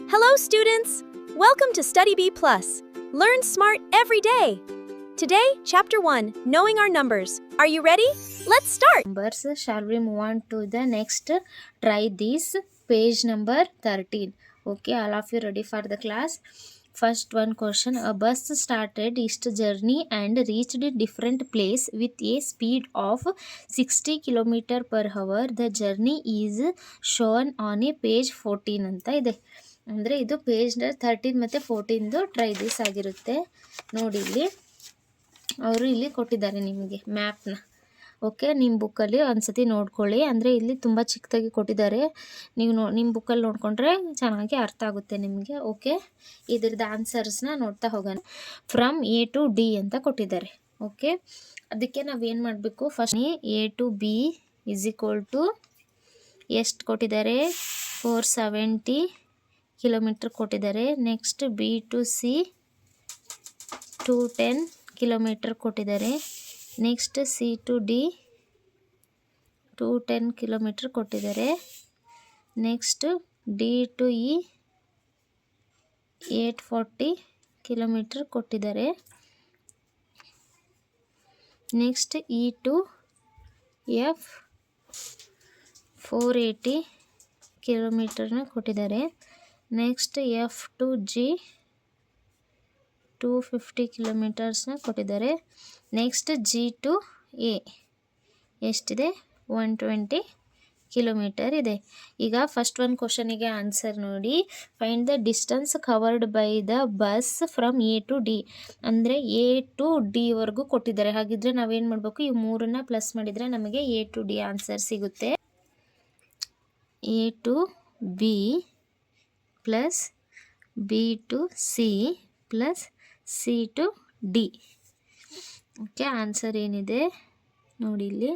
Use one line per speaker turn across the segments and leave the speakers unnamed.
Hello, students! Welcome to Study B+. Learn smart every day. Today, Chapter 1, Knowing Our Numbers. Are you ready? Let's start!
Numbers. Shall we move on to the next? Try this. Page number 13. Okay, all of you ready for the class? First one question. A bus started its journey and reached a different place with a speed of 60 km per hour. The journey is shown on a page 14 ಅಂತ ಇದೆ. ಅಂದರೆ ಇದು page 13 ಮತ್ತು 14 try this ಆಗಿರುತ್ತೆ. ನೋಡಿ ಇಲ್ಲಿ ಅವರು ಇಲ್ಲಿ ಕೊಟ್ಟಿದ್ದಾರೆ ನಿಮಗೆ ಮ್ಯಾಪ್ನ. ಓಕೆ, ನಿಮ್ಮ ಬುಕ್ಕಲ್ಲಿ ಒಂದ್ಸತಿ ನೋಡ್ಕೊಳ್ಳಿ. ಅಂದರೆ ಇಲ್ಲಿ ತುಂಬ ಚಿಕ್ಕದಾಗಿ ಕೊಟ್ಟಿದ್ದಾರೆ. ನೀವು ನಿಮ್ಮ ಬುಕ್ಕಲ್ಲಿ ನೋಡಿಕೊಂಡ್ರೆ ಚೆನ್ನಾಗಿ ಅರ್ಥ ಆಗುತ್ತೆ ನಿಮಗೆ. ಓಕೆ, ಇದ್ರದ್ದು ಆನ್ಸರ್ಸ್ನ ನೋಡ್ತಾ ಹೋಗೋಣ. ಫ್ರಮ್ ಎ ಟು ಡಿ ಅಂತ ಕೊಟ್ಟಿದ್ದಾರೆ. ಓಕೆ, ಅದಕ್ಕೆ ನಾವೇನು ಮಾಡಬೇಕು, first A to B is equal to ಎಷ್ಟು ಕೊಟ್ಟಿದ್ದಾರೆ, 470 ಕಿಲೋಮೀಟ್ರ್ ಕೊಟ್ಟಿದ್ದಾರೆ. Next B to C 210 kilometre ಕೊಟ್ಟಿದ್ದಾರೆ. Next C to D 210 kilometre ಕೊಟ್ಟಿದ್ದಾರೆ. Next D to E 840 kilometre ಕೊಟ್ಟಿದ್ದಾರೆ. ನೆಕ್ಸ್ಟ್ ಇ ಟು ಎಫ್ 480 ಕಿಲೋಮೀಟರ್ನ ಕೊಟ್ಟಿದ್ದಾರೆ. ನೆಕ್ಸ್ಟ್ ಎಫ್ ಟು ಜಿ 250 ಕಿಲೋಮೀಟರ್ಸ್ನ ಕೊಟ್ಟಿದ್ದಾರೆ. ನೆಕ್ಸ್ಟ್ ಜಿ ಟು ಎ ಎಷ್ಟಿದೆ, 120 ಕಿಲೋಮೀಟರ್ ಇದೆ. ಈಗ ಫಸ್ಟ್ ಒಂದು ಕ್ವಶನಿಗೆ ಆನ್ಸರ್ ನೋಡಿ. Find the distance covered by the bus from A to D. ಅಂದರೆ ಎ ಟು ಡಿವರೆಗೂ ಕೊಟ್ಟಿದ್ದಾರೆ. ಹಾಗಿದ್ರೆ ನಾವೇನು ಮಾಡಬೇಕು, ಈ ಮೂರನ್ನ ಪ್ಲಸ್ ಮಾಡಿದರೆ ನಮಗೆ ಎ ಟು ಡಿ ಆನ್ಸರ್ ಸಿಗುತ್ತೆ. A to B plus B to C plus C to D. Okay, answer ಏನಿದೆ ನೋಡಿ ಇಲ್ಲಿ.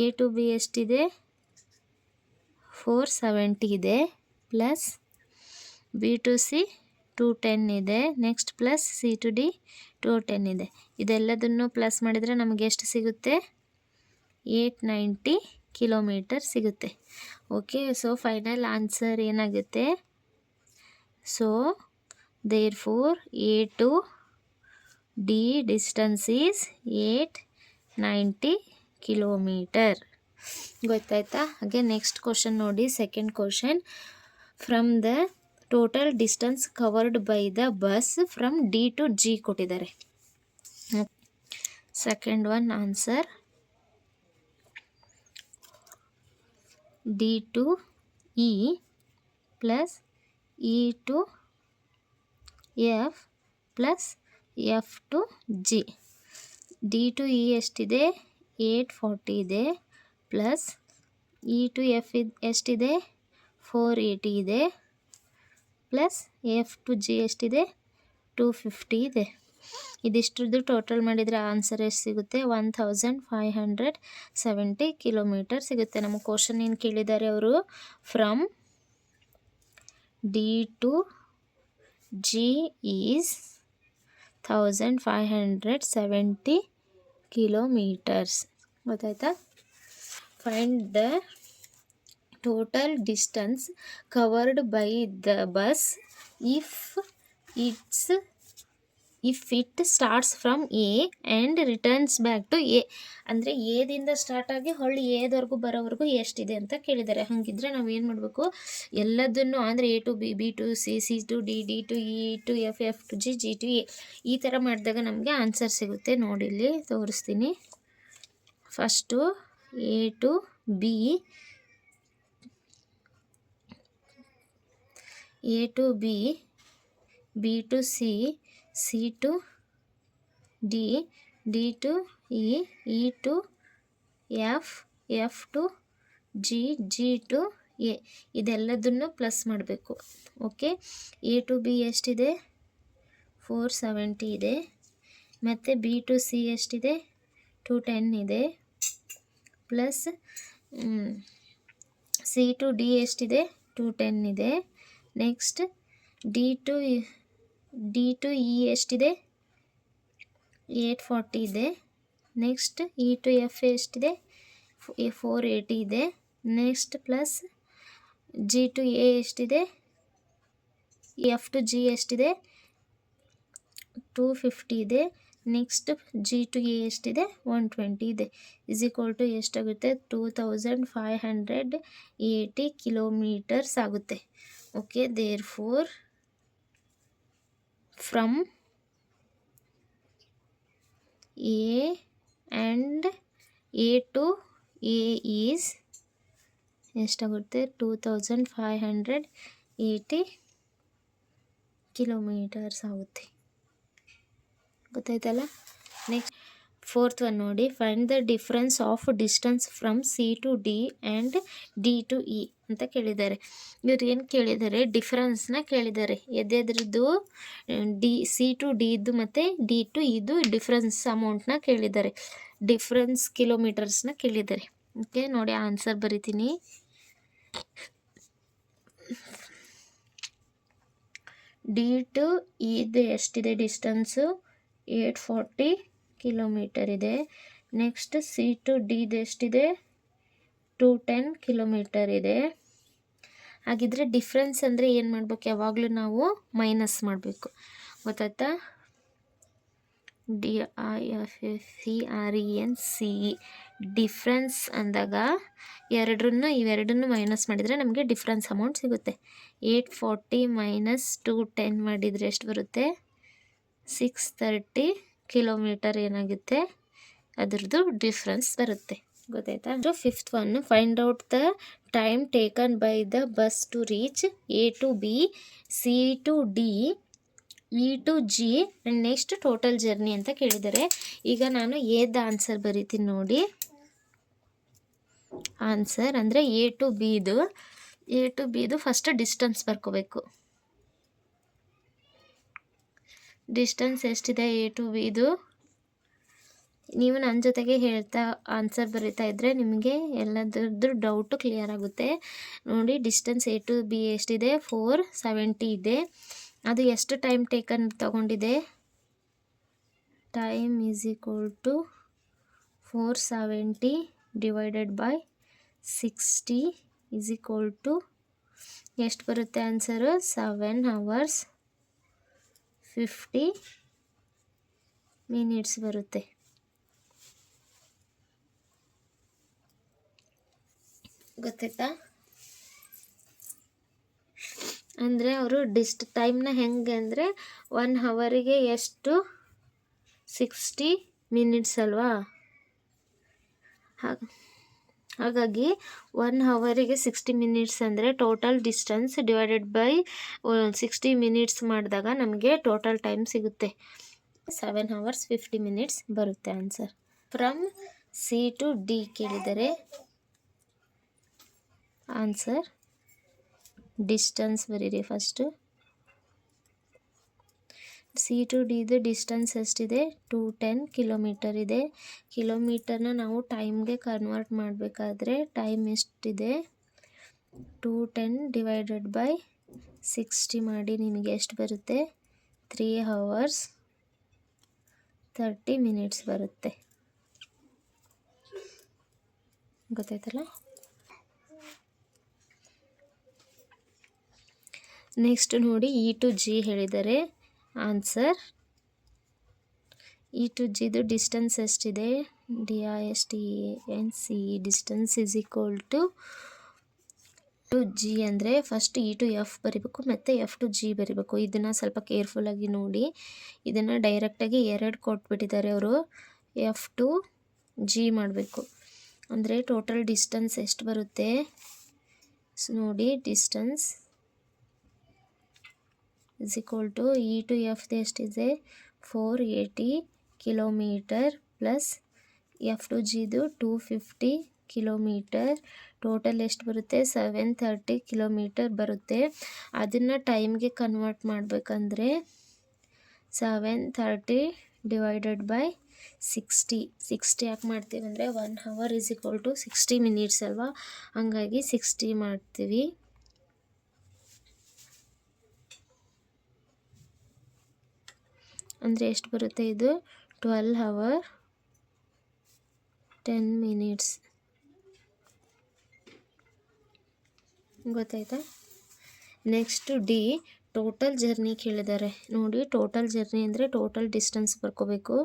ಎ ಟು ಬಿ ಎಷ್ಟಿದೆ, 470 ಇದೆ. ಪ್ಲಸ್ ಬಿ ಟು ಸಿ 210 ಇದೆ. Next plus C to D 210 ಇದೆ. ಇದೆಲ್ಲದನ್ನು ಪ್ಲಸ್ ಮಾಡಿದರೆ ನಮಗೆ ಎಷ್ಟು ಸಿಗುತ್ತೆ, 890 ಕಿಲೋಮೀಟರ್ ಸಿಗುತ್ತೆ. ಓಕೆ, ಸೊ ಫೈನಲ್ ಆನ್ಸರ್ ಏನಾಗುತ್ತೆ, so therefore A to D distance is 890 kilometre. ಗೊತ್ತಾಯ್ತಾ? ಹಾಗೆ ನೆಕ್ಸ್ಟ್ ಕ್ವಶನ್ ನೋಡಿ. Second question. From the total distance covered by the bus from D to G ಕೊಟ್ಟಿದ್ದಾರೆ. Second one answer D to E plus E to F plus F to G. D to E ಎಷ್ಟಿದೆ, 840 ಇದೆ. Plus E to F ಎಷ್ಟಿದೆ, 480 ಇದೆ. Plus F to G ಎಷ್ಟಿದೆ, 250 ಇದೆ. ಇದಿಷ್ಟರದ್ದು total ಮಾಡಿದರೆ answer ಎಷ್ಟು ಸಿಗುತ್ತೆ, 1570 ಕಿಲೋಮೀಟರ್ ಸಿಗುತ್ತೆ. ನಮ್ಮ ಕ್ವಶನ್ ಏನು ಕೇಳಿದ್ದಾರೆ ಅವರು, from D to G is 1570 kilometres. ಗೊತ್ತಾಯ್ತಾ? Find the total distance covered by the bus if it starts from A and returns back to A. ಅಂದರೆ ಎದಿಂದ ಸ್ಟಾರ್ಟ್ ಆಗಿ ಹೊಳ್ಳಿ ಎದವರೆಗೂ ಬರೋವರೆಗೂ ಎಷ್ಟಿದೆ ಅಂತ ಕೇಳಿದ್ದಾರೆ. ಹಾಗಿದ್ರೆ ನಾವು ಏನು ಮಾಡಬೇಕು, ಎಲ್ಲದನ್ನು ಅಂದರೆ A to B, B to C, C to D, D to E to F, F to G, G to A ಈ ಥರ ಮಾಡಿದಾಗ ನಮಗೆ ಆನ್ಸರ್ ಸಿಗುತ್ತೆ. ನೋಡಿ ಇಲ್ಲಿ ತೋರಿಸ್ತೀನಿ. First A to B, A to B, B to C, C to D, D to E, E to F, F to G, G to A ಇದೆಲ್ಲದನ್ನು plus ಮಾಡಬೇಕು. ಓಕೆ, ಎ ಟು ಬಿ ಎಷ್ಟಿದೆ, 470 ಇದೆ. ಮತ್ತು B to C ಎಷ್ಟಿದೆ, 210 ಇದೆ. Plus C to D ಎಷ್ಟಿದೆ, 210 ಇದೆ. Next D to E ಎಷ್ಟಿದೆ, 840 ಇದೆ. ನೆಕ್ಸ್ಟ್ ಇ ಟು ಎಫ್ ಎಷ್ಟಿದೆ, 480 ಇದೆ. Next plus G to A ಎಷ್ಟಿದೆ, ಎಫ್ ಟು ಜಿ ಎಷ್ಟಿದೆ 250 ಇದೆ. ನೆಕ್ಸ್ಟ್ ಜಿ ಟು ಎ ಎಷ್ಟಿದೆ 120 ಇದೆ. = ಎಷ್ಟಾಗುತ್ತೆ 2580 ಕಿಲೋಮೀಟರ್ಸ್ ಆಗುತ್ತೆ. Okay, therefore from A and A to A is ಎಷ್ಟಾಗುತ್ತೆ 2580 ಕಿಲೋಮೀಟರ್ಸ್ ಆಗುತ್ತೆ. ಗೊತ್ತಾಯ್ತಲ್ಲ. ನೆಕ್ಸ್ಟ್ 4th ಒನ್ ನೋಡಿ, find the difference of distance from C to D and D to E ಅಂತ ಕೇಳಿದ್ದಾರೆ. ಇವ್ರು ಏನು ಕೇಳಿದ್ದಾರೆ, ಡಿಫ್ರೆನ್ಸ್ನ ಕೇಳಿದ್ದಾರೆ. ಎದೆದ್ರದ್ದು ಸಿ ಟು ಡಿ ಇದ್ದು ಮತ್ತು ಡಿ ಟು ಇದು ಡಿಫ್ರೆನ್ಸ್ ಅಮೌಂಟ್ನ ಕೇಳಿದ್ದಾರೆ. ಡಿಫ್ರೆನ್ಸ್ ಕಿಲೋಮೀಟರ್ಸ್ನ ಕೇಳಿದ್ದಾರೆ. ಓಕೆ, ನೋಡಿ ಆನ್ಸರ್ ಬರಿತೀನಿ. ಡಿ ಟು ಇದು ಎಷ್ಟಿದೆ ಡಿಸ್ಟೆನ್ಸು 840 ಕಿಲೋಮೀಟರ್ ಇದೆ. ನೆಕ್ಸ್ಟ್ ಸಿ ಟು ಡಿದು ಎಷ್ಟಿದೆ 210 ಕಿಲೋಮೀಟರ್ ಇದೆ. ಹಾಗಿದ್ರೆ ಡಿಫ್ರೆನ್ಸ್ ಅಂದರೆ ಏನು ಮಾಡಬೇಕು, ಯಾವಾಗಲೂ ನಾವು ಮೈನಸ್ ಮಾಡಬೇಕು. ಗೊತ್ತಾಯ್ತಾ. DIFFERENCE ಡಿಫ್ರೆನ್ಸ್ ಅಂದಾಗ ಇವೆರಡನ್ನು ಮೈನಸ್ ಮಾಡಿದರೆ ನಮಗೆ ಡಿಫ್ರೆನ್ಸ್ ಅಮೌಂಟ್ ಸಿಗುತ್ತೆ. 840 ಮೈನಸ್ 210 ಮಾಡಿದರೆ ಎಷ್ಟು ಬರುತ್ತೆ 630 ಕಿಲೋಮೀಟರ್ ಏನಾಗುತ್ತೆ ಅದರದ್ದು ಡಿಫ್ರೆನ್ಸ್ ಬರುತ್ತೆ. ಗೊತ್ತಾಯ್ತಾ. 5th one, find out the time taken by the bus to reach A to B, C to D, E to G and next total journey ಅಂತ ಕೇಳಿದ್ದಾರೆ. ಈಗ ನಾನು ಎದ ಆನ್ಸರ್ ಬರೀತೀನಿ ನೋಡಿ. ಆನ್ಸರ್ ಅಂದರೆ ಎ ಟು ಬಿದು ಫಸ್ಟ್ ಡಿಸ್ಟೆನ್ಸ್ ಬರ್ಕೋಬೇಕು. ಡಿಸ್ಟೆನ್ಸ್ ಎಷ್ಟಿದೆ ಎ ಟು ಬಿದು, ನೀವು ನನ್ನ ಜೊತೆಗೆ ಹೇಳ್ತಾ ಆನ್ಸರ್ ಬರೀತಾ ಇದ್ದರೆ ನಿಮಗೆ ಎಲ್ಲದರದ್ದು ಡೌಟು ಕ್ಲಿಯರ್ ಆಗುತ್ತೆ. ನೋಡಿ, ಡಿಸ್ಟೆನ್ಸ್ ಎ ಟು ಬಿ ಎಷ್ಟಿದೆ 470 ಇದೆ. ಅದು ಎಷ್ಟು ಟೈಮ್ ಟೇಕನ್ ತಗೊಂಡಿದೆ, ಟೈಮ್ = 470 ಡಿವೈಡೆಡ್ ಬೈ 60 = ಎಷ್ಟು ಬರುತ್ತೆ ಆನ್ಸರು 7 hours 50 minutes ಬರುತ್ತೆ. ಗೊತ್ತಾಯ್ತಾ. ಅಂದರೆ ಅವರು ಟೈಮ್ನ ಹೆಂಗೆ ಅಂದರೆ 1 ಅವರಿಗೆ ಎಷ್ಟು 60 minutes ಅಲ್ವಾ. ಹಾಗಾಗಿ 1 ಅವರಿಗೆ 60 minutes ಅಂದರೆ total distance divided by 60 minutes ಮಾಡಿದಾಗ ನಮಗೆ ಟೋಟಲ್ ಟೈಮ್ ಸಿಗುತ್ತೆ 7 hours 50 minutes ಬರುತ್ತೆ answer. From C to D ಕೇಳಿದರೆ ಆನ್ಸರ್ ಡಿಸ್ಟೆನ್ಸ್ ಬರೀರಿ ಫಸ್ಟು. ಸಿ ಟು ಡಿದು ಡಿಸ್ಟೆನ್ಸ್ ಎಷ್ಟಿದೆ 210 ಕಿಲೋಮೀಟರ್ ಇದೆ. ಕಿಲೋಮೀಟರ್ನ ನಾವು ಟೈಮ್ಗೆ ಕನ್ವರ್ಟ್ ಮಾಡಬೇಕಾದ್ರೆ ಟೈಮ್ ಎಷ್ಟಿದೆ 210 ಡಿವೈಡೆಡ್ ಬೈ 60 ಮಾಡಿ ನಿಮಗೆ ಎಷ್ಟು ಬರುತ್ತೆ 3 hours 30 minutes ಬರುತ್ತೆ. ಗೊತ್ತಾಯ್ತಲ್ಲ. ನೆಕ್ಸ್ಟ್ ನೋಡಿ, ಇ ಟು ಜಿ ಹೇಳಿದ್ದಾರೆ. ಆನ್ಸರ್ ಇ ಟು ಜಿದು ಡಿಸ್ಟೆನ್ಸ್ ಎಷ್ಟಿದೆ DISTANCE ಡಿಸ್ಟೆನ್ಸ್ = ಟು ಜಿ ಅಂದರೆ ಫಸ್ಟ್ ಇ ಟು ಎಫ್ ಬರಿಬೇಕು ಮತ್ತು ಎಫ್ ಟು ಜಿ ಬರಿಬೇಕು. ಇದನ್ನು ಸ್ವಲ್ಪ ಕೇರ್ಫುಲ್ಲಾಗಿ ನೋಡಿ. ಇದನ್ನು ಡೈರೆಕ್ಟಾಗಿ 2 ಕೊಟ್ಬಿಟ್ಟಿದ್ದಾರೆ ಅವರು. ಎಫ್ ಟು ಜಿ ಮಾಡಬೇಕು ಅಂದರೆ ಟೋಟಲ್ ಡಿಸ್ಟೆನ್ಸ್ ಎಷ್ಟು ಬರುತ್ತೆ ನೋಡಿ. ಡಿಸ್ಟೆನ್ಸ್ = ಇ ಟು ಎಫ್ದು ಎಷ್ಟಿದೆ 480 ಕಿಲೋಮೀಟರ್ ಪ್ಲಸ್ ಎಫ್ ಟು ಜಿದು 250 ಕಿಲೋಮೀಟರ್. ಟೋಟಲ್ ಎಷ್ಟು ಬರುತ್ತೆ 730 ಕಿಲೋಮೀಟರ್ ಬರುತ್ತೆ. ಅದನ್ನು ಟೈಮ್ಗೆ ಕನ್ವರ್ಟ್ ಮಾಡಬೇಕಂದ್ರೆ 730 ಡಿವೈಡೆಡ್ ಬೈ 60 ಯಾಕೆ ಮಾಡ್ತೀವಿ ಅಂದರೆ 1 hour = 60 minutes ಅಲ್ವಾ, ಹಂಗಾಗಿ 60 ಮಾಡ್ತೀವಿ. ಅಂದರೆ ಎಷ್ಟು ಬರುತ್ತೆ ಇದು 12 hour 10 minutes. ಗೊತ್ತಾಯ್ತಾ. ನೆಕ್ಸ್ಟ್ ಡಿ ಟೋಟಲ್ ಜರ್ನಿ ಕೇಳಿದ್ದಾರೆ ನೋಡಿ. ಟೋಟಲ್ ಜರ್ನಿ ಅಂದರೆ ಟೋಟಲ್ ಡಿಸ್ಟೆನ್ಸ್ ಬರ್ಕೋಬೇಕು.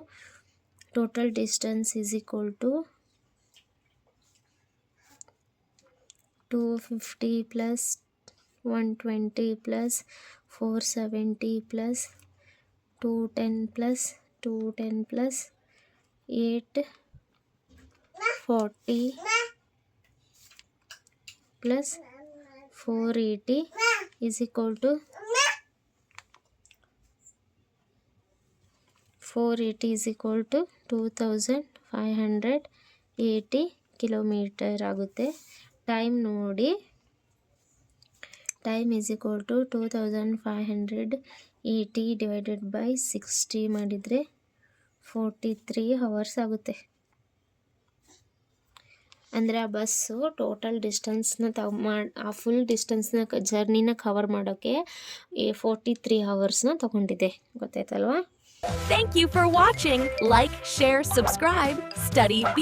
Total distance is equal to 250 plus 120 plus 470 plus 210 plus 840 plus 480 is equal to 480 is equal to 2580 kilometre ಆಗುತ್ತೆ. ಟೈಮ್ ನೋಡಿ, time is equal to 2580 divided by 60 ಮಾಡಿದರೆ 43 hours ಆಗುತ್ತೆ. ಅಂದರೆ ಆ ಬಸ್ಸು ಟೋಟಲ್ ಡಿಸ್ಟೆನ್ಸ್ನ ಆ full ಡಿಸ್ಟೆನ್ಸ್ನ ಜರ್ನಿನ cover ಮಾಡೋಕ್ಕೆ 43 hours ತಗೊಂಡಿದೆ. ಗೊತ್ತಾಯ್ತಲ್ವಾ?
Thank you for watching. Like, share, subscribe. Study B+.